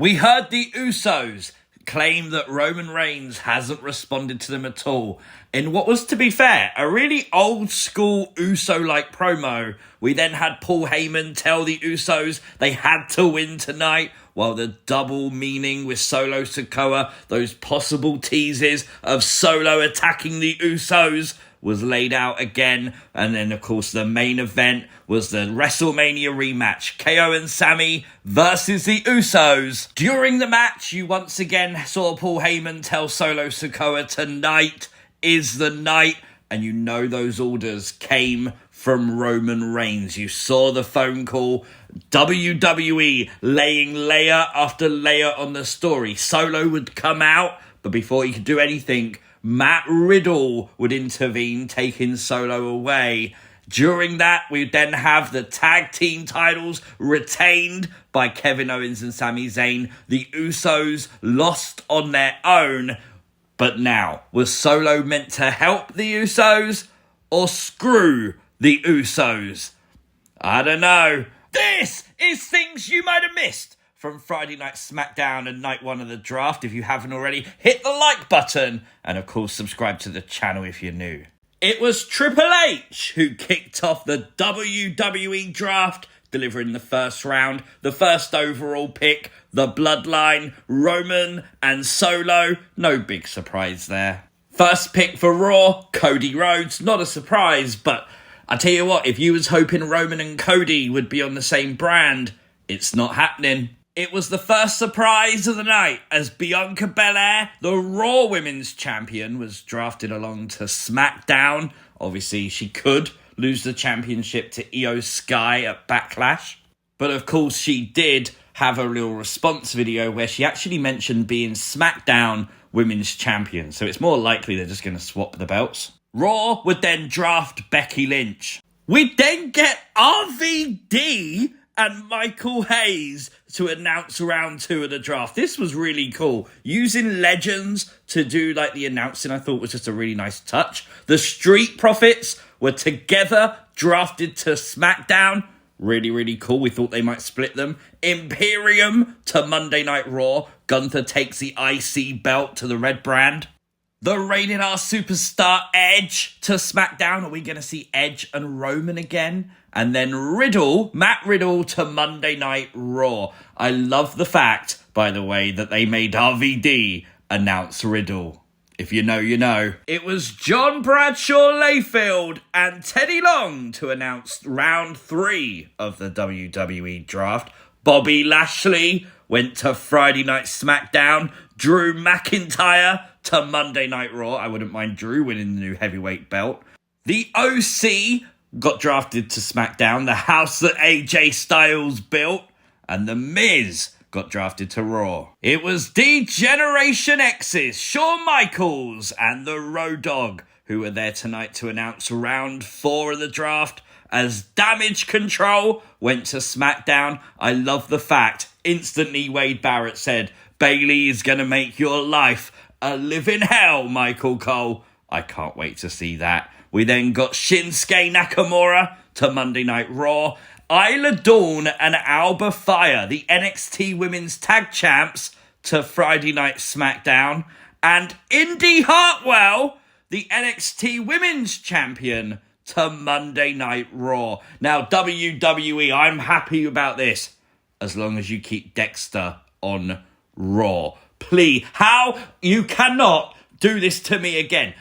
We heard the Usos claim that Roman Reigns hasn't responded to them at all. In what was, to be fair, a really old school Uso-like promo, we then had Paul Heyman tell the Usos they had to win tonight, while the double meaning with Solo Sikoa, those possible teases of Solo attacking the Usos, was laid out again. And then, of course, the main event was the WrestleMania rematch, KO and Sami versus the Usos. During the match, you once again saw Paul Heyman tell Solo Sikoa tonight is the night, and you know those orders came from Roman Reigns. You saw the phone call, WWE laying layer after layer on the story. Solo would come out, but before he could do anything, Matt Riddle would intervene, taking Solo away. During that, we then have the tag team titles retained by Kevin Owens and Sami Zayn. The Usos lost on their own. But now, was Solo meant to help the Usos or screw the Usos? I don't know. This is things you might have missed from Friday Night Smackdown and Night 1 of the Draft. If you haven't already, hit the like button and of course subscribe to the channel if you're new. It was Triple H who kicked off the WWE Draft, delivering the first round, the first overall pick, the Bloodline, Roman and Solo. No big surprise there. First pick for Raw, Cody Rhodes. Not a surprise, but I tell you what, if you was hoping Roman and Cody would be on the same brand, it's not happening. It was the first surprise of the night as Bianca Belair, the Raw Women's Champion, was drafted along to SmackDown. Obviously, she could lose the championship to Io Sky at Backlash. But of course, she did have a real response video where she actually mentioned being SmackDown Women's Champion. So it's more likely they're just going to swap the belts. Raw would then draft Becky Lynch. We'd then get RVD and Michael Hayes to announce round 2 of the draft. This was really cool. Using legends to do like the announcing, I thought was just a really nice touch. The Street Profits were together, drafted to SmackDown. Really, really cool. We thought they might split them. Imperium to Monday Night Raw. Gunther takes the IC belt to the Red Brand. The Rated R Superstar Edge to SmackDown. Are we going to see Edge and Roman again? And then Matt Riddle to Monday Night Raw. I love the fact, by the way, that they made RVD announce Riddle. If you know, you know. It was John Bradshaw Layfield and Teddy Long to announce round 3 of the WWE Draft. Bobby Lashley went to Friday Night SmackDown. Drew McIntyre to Monday Night Raw. I wouldn't mind Drew winning the new heavyweight belt. The OC got drafted to SmackDown, the house that AJ Styles built. And The Miz got drafted to Raw. It was D-Generation X's Shawn Michaels and the Road Dogg who were there tonight to announce round 4 of the draft as Damage Control went to SmackDown. I love the fact, instantly Wade Barrett said, Bayley is going to make your life a living hell, Michael Cole. I can't wait to see that. We then got Shinsuke Nakamura to Monday Night Raw. Isla Dawn and Alba Fire, the NXT Women's Tag Champs, to Friday Night SmackDown. And Indi Hartwell, the NXT Women's Champion, to Monday Night Raw. Now, WWE, I'm happy about this, as long as you keep Dexter on Raw. Please, how? You cannot do this to me again.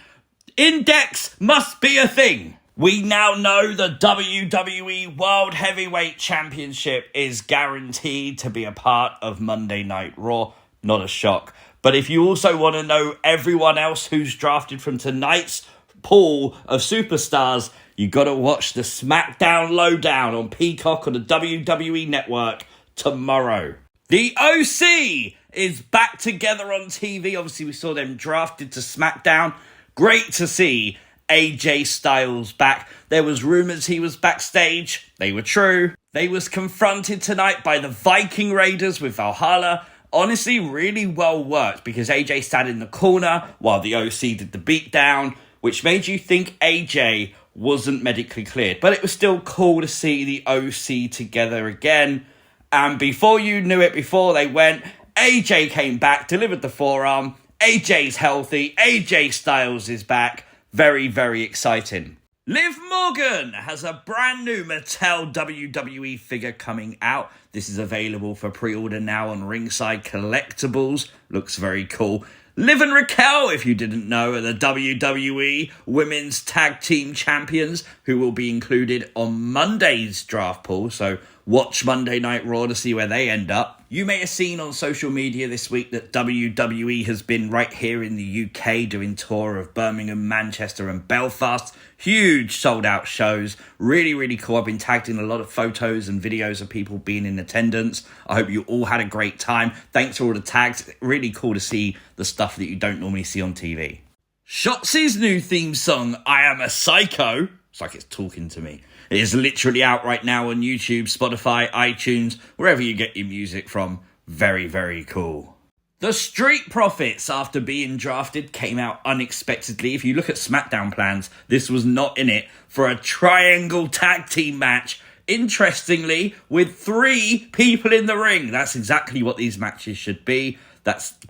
Index must be a thing. We now know the WWE World Heavyweight Championship is guaranteed to be a part of Monday Night Raw. Not a shock. But if you also want to know everyone else who's drafted from tonight's pool of superstars, you got to watch the SmackDown Lowdown on Peacock on the WWE Network tomorrow. The OC is back together on TV. Obviously, we saw them drafted to SmackDown. Great to see AJ Styles back. There was rumours he was backstage. They were true. They was confronted tonight by the Viking Raiders with Valhalla. Honestly, really well worked because AJ sat in the corner while the OC did the beatdown, which made you think AJ wasn't medically cleared. But it was still cool to see the OC together again. And before you knew it, before they went, AJ came back, delivered the forearm. AJ's healthy. AJ Styles is back. Very, very exciting. Liv Morgan has a brand new Mattel WWE figure coming out. This is available for pre-order now on Ringside Collectibles. Looks very cool. Liv and Raquel, if you didn't know, are the WWE Women's Tag Team Champions, who will be included on Monday's draft pool. So watch Monday Night Raw to see where they end up. You may have seen on social media this week that WWE has been right here in the UK doing tour of Birmingham, Manchester and Belfast. Huge sold out shows. Really, really cool. I've been tagged in a lot of photos and videos of people being in attendance. I hope you all had a great time. Thanks for all the tags. Really cool to see the stuff that you don't normally see on TV. Shotzi's new theme song, I Am a Psycho. It's like it's talking to me. It is literally out right now on YouTube, Spotify, iTunes, wherever you get your music from. Very, very cool. The Street Profits, after being drafted, came out unexpectedly. If you look at SmackDown plans, this was not in it for a triangle tag team match. Interestingly, with 3 people in the ring. That's exactly what these matches should be.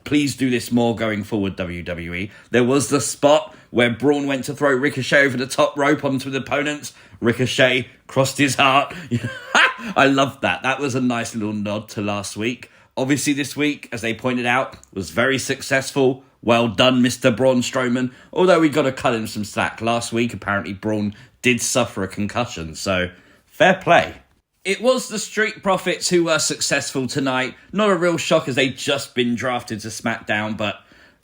Please do this more going forward, WWE. There was the spot where Braun went to throw Ricochet over the top rope onto the opponents. Ricochet crossed his heart. I loved that. That was a nice little nod to last week. Obviously this week, as they pointed out, was very successful. Well done, Mr. Braun Strowman. Although we got to cut him some slack. Last week, apparently, Braun did suffer a concussion. So, fair play. It was the Street Profits who were successful tonight. Not a real shock as they'd just been drafted to SmackDown, but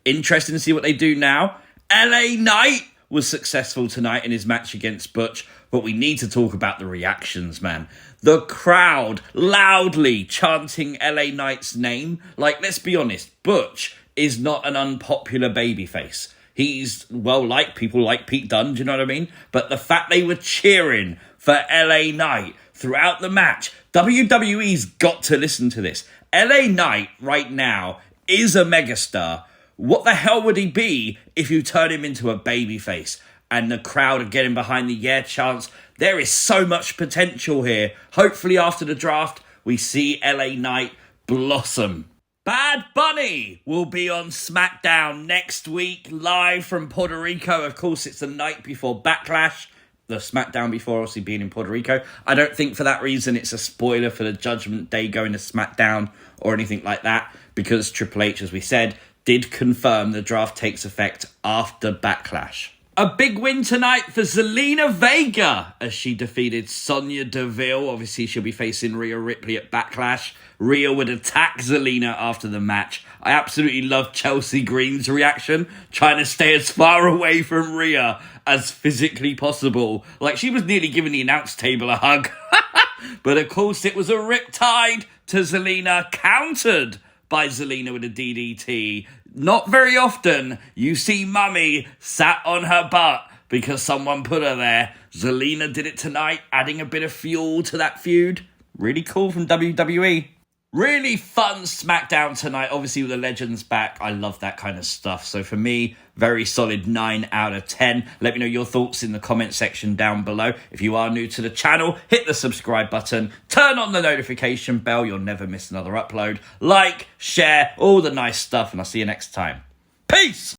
interesting to see what they do now. LA Knight was successful tonight in his match against Butch, but we need to talk about the reactions, man. The crowd loudly chanting LA Knight's name. Like, let's be honest, Butch is not an unpopular babyface. He's well-liked. People like Pete Dunne, do you know what I mean? But the fact they were cheering for LA Knight throughout the match, WWE's got to listen to this. LA Knight right now is a megastar. What the hell would he be if you turn him into a babyface? And the crowd are getting behind the yeah chants. There is so much potential here. Hopefully after the draft, we see LA Knight blossom. Bad Bunny will be on SmackDown next week, live from Puerto Rico. Of course, it's the night before Backlash. The SmackDown before obviously being in Puerto Rico. I don't think for that reason it's a spoiler for the Judgment Day going to SmackDown or anything like that, because Triple H, as we said, did confirm the draft takes effect after Backlash. A big win tonight for Zelina Vega as she defeated Sonya Deville. Obviously, she'll be facing Rhea Ripley at Backlash. Rhea would attack Zelina after the match. I absolutely love Chelsea Green's reaction, trying to stay as far away from Rhea as physically possible. Like, she was nearly giving the announce table a hug. But of course, it was a riptide to Zelina, countered by Zelina with a DDT. Not very often you see Mummy sat on her butt because someone put her there. Zelina did it tonight, adding a bit of fuel to that feud. Really cool from WWE. Really fun SmackDown tonight, obviously with the legends back. I love that kind of stuff. So for me, very solid 9 out of 10. Let me know your thoughts in the comment section down below. If you are new to the channel, hit the subscribe button, turn on the notification bell. You'll never miss another upload. Like, share, all the nice stuff, and I'll see you next time. Peace!